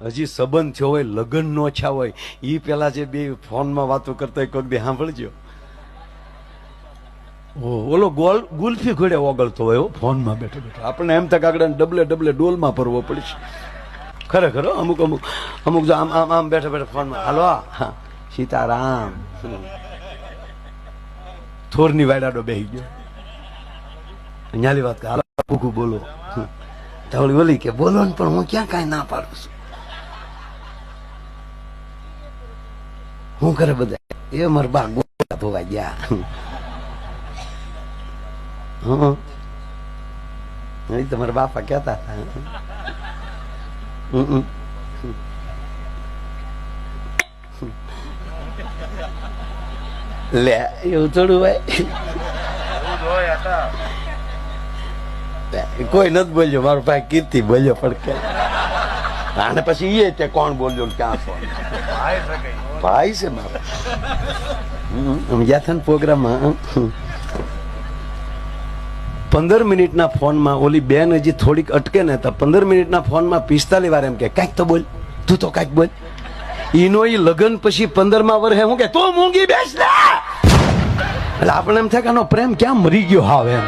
હજી સંબંધ થયો હોય, લગ્ન નો થયા હોય, એ પેલા જે બે ફોનમાં વાતો કરતા હોય કોઈક દે સાંભળજો. ઓલો ગુલ્ફી ઘોડે ઓગળતો હોય ફોનમાં બેઠો બેઠો. આપણને એમ થાય આગળ ડબલે ડબલે ડોલમાં ભરવો પડશે. ખરેખર અમુક અમુક અમુક જો આમ આમ આમ બેઠા બેઠા ફોનમાં હાલો હા સીતારામ થોરની વાડાડો બેસી ગયો. ન્યાલી વાત હાલો ભૂખું બોલો. તવળી બોલી કે બોલો ને પણ હું ક્યાં કાંઈ ના પાડું છું. હું કરે બધા એ મારા બા ગોળા ધોવા ગયા. હા તમારા બાપા કહેતા હતા. લે એવું થોડું હોય. કોઈ નથી બોલ્યો, મારો ભાઈ કીર્તિ બોલ્યો પડકે. આને પછી એ તે કોણ બોલ્યો ક્યાં છો? ભાઈ છે મારો. ગયા હતા ને પ્રોગ્રામમાં 15 મિનિટના ફોનમાં ઓલી બેન હજી થોડીક અટકે ને તો 15 મિનિટના ફોનમાં 45 વાર એમ કે કાંઈક તો બોલ, તું તો કાંઈક બોલ. ઈનો ઈ લગન પછી 15મા વર્ષે હું કે તું મૂંગી બેસ ને. એટલે આપણે એમ થાય કે આનો પ્રેમ ક્યાં મરી ગયો હાવ એમ.